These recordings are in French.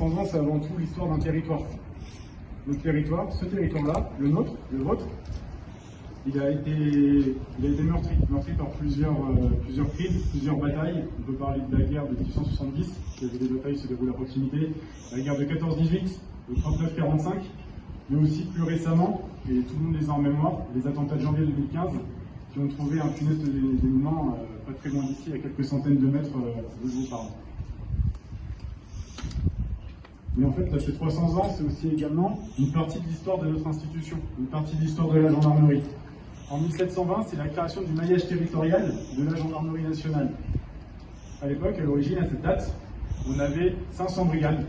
300 ans, c'est avant tout l'histoire d'un territoire. Notre territoire, ce territoire-là, le nôtre, le vôtre, il a été meurtri par plusieurs crises, plusieurs batailles. On peut parler de la guerre de 1870, qui avait des batailles se déroulent à proximité, la guerre de 14-18, de 39-45, mais aussi plus récemment, et tout le monde les a en mémoire, les attentats de janvier 2015, qui ont trouvé un funeste dénouement pas très loin d'ici, à quelques centaines de mètres de je vous parle. Mais en fait, là, ces 300 ans, c'est aussi également une partie de l'histoire de notre institution, une partie de l'histoire de la gendarmerie. En 1720, c'est la création du maillage territorial de la gendarmerie nationale. À l'époque, à l'origine, à cette date, on avait 500 brigades.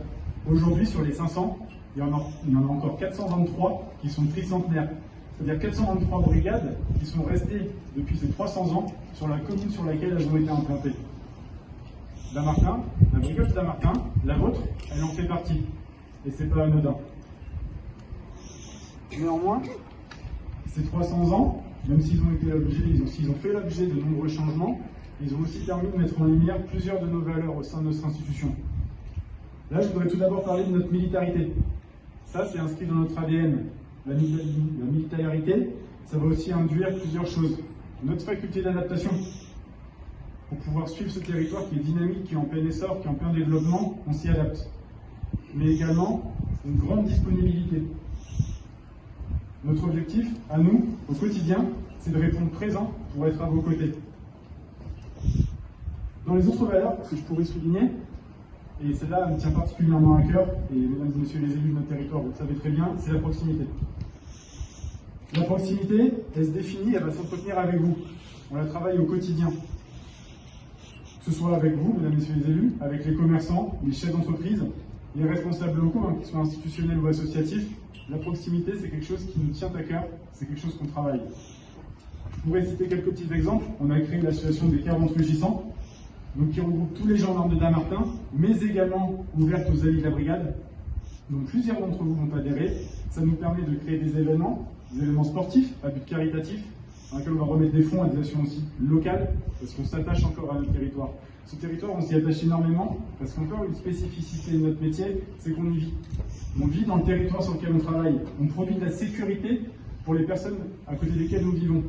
Aujourd'hui, sur les 500, il y en a encore 423 qui sont tricentenaires. C'est-à-dire 423 brigades qui sont restées depuis ces 300 ans sur la commune sur laquelle elles ont été implantées. Dammartin, la brigade de Dammartin, la vôtre, elle en fait partie. Et c'est pas anodin. Néanmoins, ces 300 ans, même s'ils ont fait l'objet de nombreux changements, ils ont aussi permis de mettre en lumière plusieurs de nos valeurs au sein de notre institution. Là, je voudrais tout d'abord parler de notre militarité. Ça, c'est inscrit dans notre ADN. La militarité, ça va aussi induire plusieurs choses. Notre faculté d'adaptation, pour pouvoir suivre ce territoire qui est dynamique, qui est en plein essor, qui est en plein développement, on s'y adapte. Mais également, une grande disponibilité. Notre objectif, à nous, au quotidien, c'est de répondre présent pour être à vos côtés. Dans les autres valeurs que je pourrais souligner, et celle-là me tient particulièrement à cœur, et mesdames et messieurs les élus de notre territoire, vous le savez très bien, c'est la proximité. La proximité, elle se définit, elle va s'entretenir avec vous. On la travaille au quotidien. Que ce soit avec vous, mesdames et messieurs les élus, avec les commerçants, les chefs d'entreprise, les responsables locaux, qu'ils soient institutionnels ou associatifs, la proximité, c'est quelque chose qui nous tient à cœur, c'est quelque chose qu'on travaille. Je pourrais citer quelques petits exemples. On a créé l'association des 40 rugissants, donc qui regroupe tous les gendarmes de Dammartin, mais également ouverte aux amis de la brigade. Donc plusieurs d'entre vous vont adhérer. Ça nous permet de créer des événements sportifs à but caritatif, dans lesquels on va remettre des fonds à des actions aussi locales, parce qu'on s'attache encore à notre territoire. Ce territoire, on s'y attache énormément, parce qu'encore une spécificité de notre métier, c'est qu'on y vit. On vit dans le territoire sur lequel on travaille. On produit de la sécurité pour les personnes à côté desquelles nous vivons.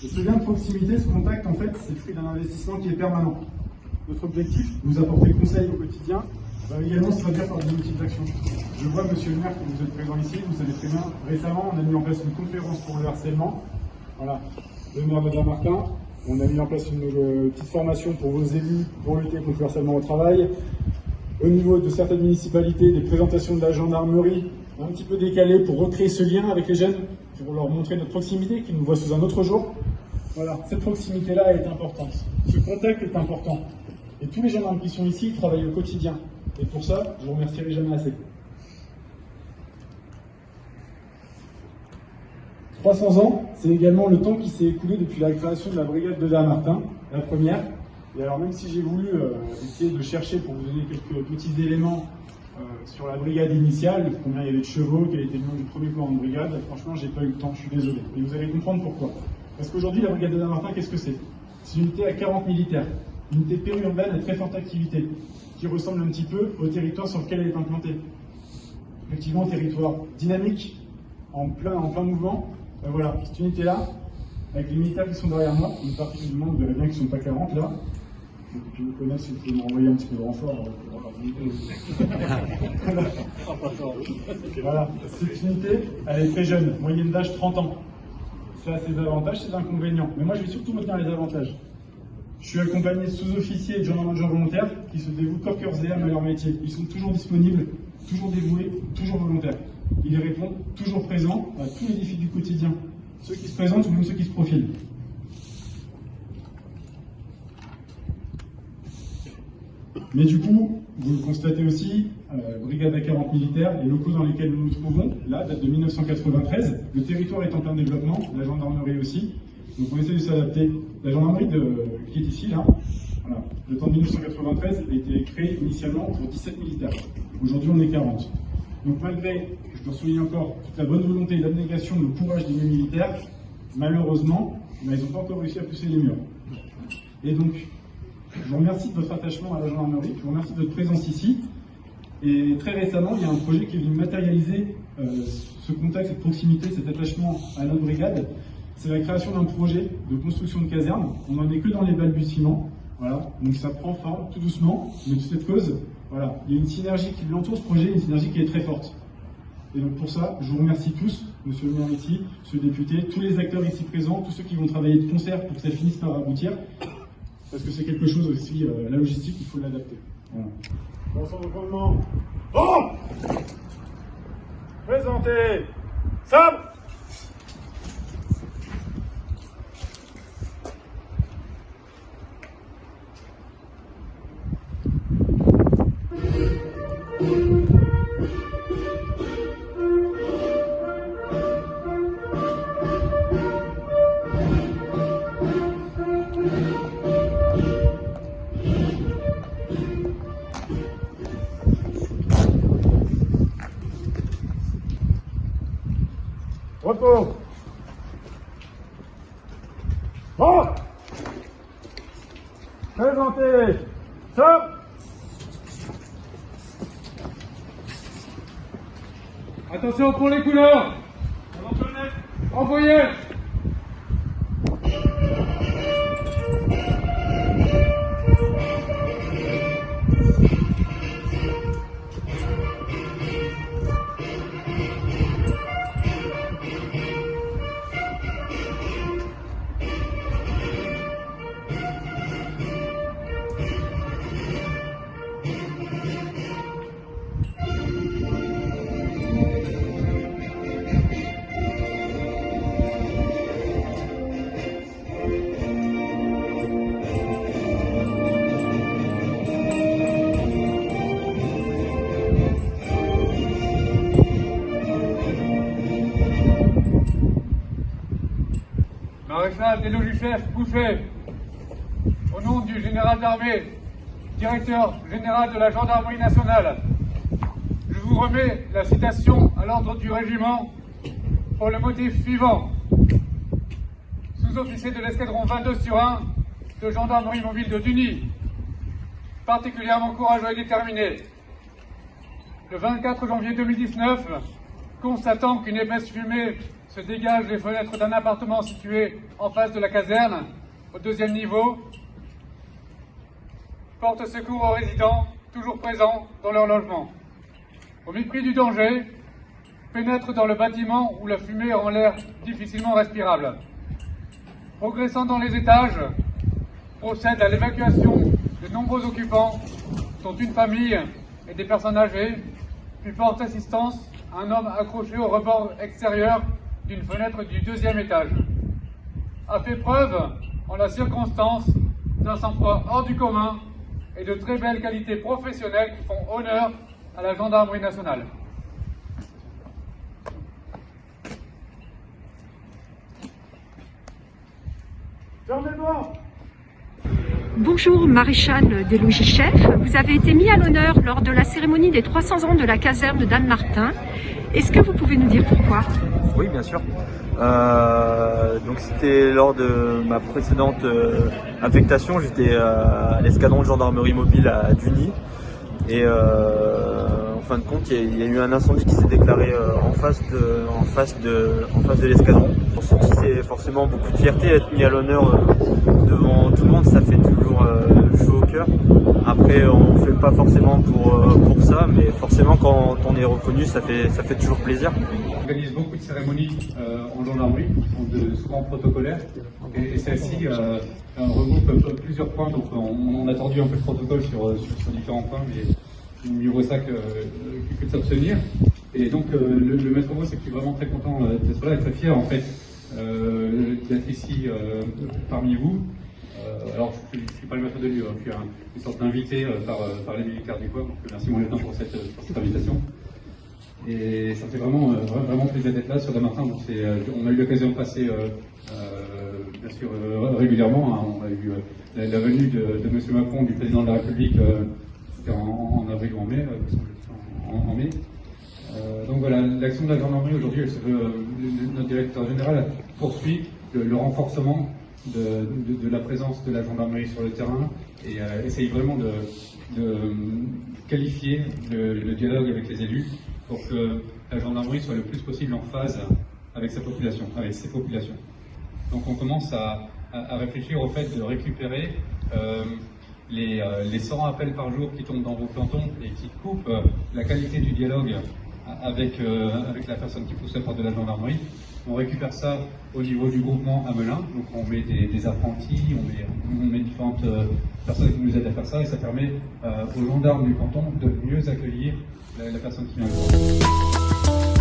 Et ce lien de proximité, ce contact, en fait, c'est le fruit d'un investissement qui est permanent. Notre objectif, vous apporter conseil au quotidien, va également se traduire par des outils d'action. Je vois, monsieur le maire, que vous êtes présent ici, vous savez très bien, récemment, on a mis en place une conférence pour le harcèlement. Voilà, le maire de Dammartin, on a mis en place une petite formation pour vos élus pour lutter contre le harcèlement au travail. Au niveau de certaines municipalités, des présentations de la gendarmerie, un petit peu décalées pour recréer ce lien avec les jeunes, pour leur montrer notre proximité, qu'ils nous voient sous un autre jour. Voilà, cette proximité-là est importante. Ce contact est important. Et tous les gendarmes qui sont ici travaillent au quotidien. Et pour ça, je vous remercierai jamais assez. 300 ans, c'est également le temps qui s'est écoulé depuis la création de la brigade de Dammartin, la première. Et alors même si j'ai voulu essayer de chercher pour vous donner quelques petits éléments sur la brigade initiale, combien il y avait de chevaux, quel était le nom du premier plan de brigade, franchement j'ai pas eu le temps, je suis désolé. Et vous allez comprendre pourquoi. Parce qu'aujourd'hui la brigade de Dammartin, qu'est-ce que c'est? C'est une unité à 40 militaires, une unité périurbaine à très forte activité, qui ressemble un petit peu au territoire sur lequel elle est implantée. Effectivement, un territoire dynamique, en plein mouvement. Voilà, cette unité-là, avec les militaires qui sont derrière moi, une partie du monde, vous verrez bien qu'ils ne sont pas 40 là. Donc, qui me connaissent, vous pouvez m'envoyer un petit peu de renfort. Voilà, cette unité, elle est très jeune, moyenne d'âge 30 ans. Ça a ses avantages, ses inconvénients. Mais moi, je vais surtout retenir les avantages. Je suis accompagné de sous-officiers et de gendarmes volontaires qui se dévouent corps, cœur et âme à leur métier. Ils sont toujours disponibles, toujours dévoués, toujours volontaires. Ils répondent toujours présents à tous les défis du quotidien, ceux qui se présentent ou même ceux qui se profilent. Mais du coup, vous le constatez aussi, brigade à 40 militaires, les locaux dans lesquels nous nous trouvons, là, date de 1993, le territoire est en plein développement, la gendarmerie aussi, donc on essaie de s'adapter. La gendarmerie qui est ici, là, voilà, le temps de 1993 a été créé initialement pour 17 militaires. Aujourd'hui, on est 40. Donc malgré, je dois souligner encore, toute la bonne volonté, l'abnégation, le courage des militaires, malheureusement, ils n'ont pas encore réussi à pousser les murs. Et donc, je vous remercie de votre attachement à la gendarmerie, je vous remercie de votre présence ici. Et très récemment, il y a un projet qui est venu matérialiser ce contact, cette proximité, cet attachement à notre brigade. C'est la création d'un projet de construction de caserne. On n'en est que dans les balbutiements. Voilà. Donc ça prend forme tout doucement, mais de cette cause, voilà, il y a une synergie qui l'entoure ce projet, une synergie qui est très forte. Et donc pour ça, je vous remercie tous, monsieur le maire ici, monsieur le député, tous les acteurs ici présents, tous ceux qui vont travailler de concert pour que ça finisse par aboutir, parce que c'est quelque chose aussi, la logistique, il faut l'adapter. Voilà. Bon sang de commandement. Bon. Présentez. Sabre. Repos. Bon. Présentez. Stop. Attention pour les couleurs. Envoyez. Maréchal des logis-chefs Boucher, au nom du général d'armée, directeur général de la gendarmerie nationale, je vous remets la citation à l'ordre du régiment pour le motif suivant. Sous-officier de l'escadron 22 sur 1 de gendarmerie mobile de Duny, particulièrement courageux et déterminé. Le 24 janvier 2019, constatant qu'une épaisse fumée se dégage des fenêtres d'un appartement situé en face de la caserne, au 2e niveau, porte secours aux résidents, toujours présents dans leur logement. Au mépris du danger, pénètre dans le bâtiment où la fumée rend l'air difficilement respirable. Progressant dans les étages, procède à l'évacuation de nombreux occupants, dont une famille et des personnes âgées, puis porte assistance à un homme accroché au rebord extérieur d'une fenêtre du 2e étage. A fait preuve, en la circonstance, d'un sang-froid hors du commun et de très belles qualités professionnelles qui font honneur à la gendarmerie nationale. Fermez-moi. Bonjour, maréchal des logis-chefs. Vous avez été mis à l'honneur lors de la cérémonie des 300 ans de la caserne d'Anne-Martin. Est-ce que vous pouvez nous dire pourquoi? Oui, bien sûr. Donc c'était lors de ma précédente affectation, j'étais à l'escadron de gendarmerie mobile à Duny. Et en fin de compte, il y a eu un incendie qui s'est déclaré en face de l'escadron. Pour ceux qui, c'est forcément beaucoup de fierté d'être mis à l'honneur devant tout le monde, ça fait toujours chaud au cœur. Après, on ne fait pas forcément pour ça, mais forcément quand on est reconnu, ça fait toujours plaisir. On organise beaucoup de cérémonies en gendarmerie, qui sont souvent protocolaires, et celle-ci regroupe plusieurs points, donc on a tordu un peu le protocole sur différents points, mais mieux vaut ça que de s'abstenir. Et donc le maître mot, c'est que je suis vraiment très content d'être là et très fier en fait d'être ici parmi vous. Alors je ne suis pas le maître de lieu, je suis une sorte d'invité par les militaires du corps, donc merci mon lieutenant pour cette invitation. Et ça me fait vraiment plaisir d'être là sur Damartin. On a eu l'occasion de passer bien sûr régulièrement. Hein. On a eu la venue de M. Macron, du président de la République, en avril ou en mai. En mai. Donc voilà, l'action de la gendarmerie aujourd'hui, notre directeur général poursuit le renforcement de la présence de la gendarmerie sur le terrain et essaye vraiment de qualifier le dialogue avec les élus pour que la gendarmerie soit le plus possible en phase avec sa population, avec ses populations. Donc on commence à réfléchir au fait de récupérer les 100 appels par jour qui tombent dans vos plantons et qui coupent la qualité du dialogue avec la personne qui pousse la porte de la gendarmerie. On récupère ça au niveau du groupement à Melun, donc on met des apprentis, on met différentes personnes qui nous aident à faire ça et ça permet aux gendarmes du canton de mieux accueillir la personne qui vient.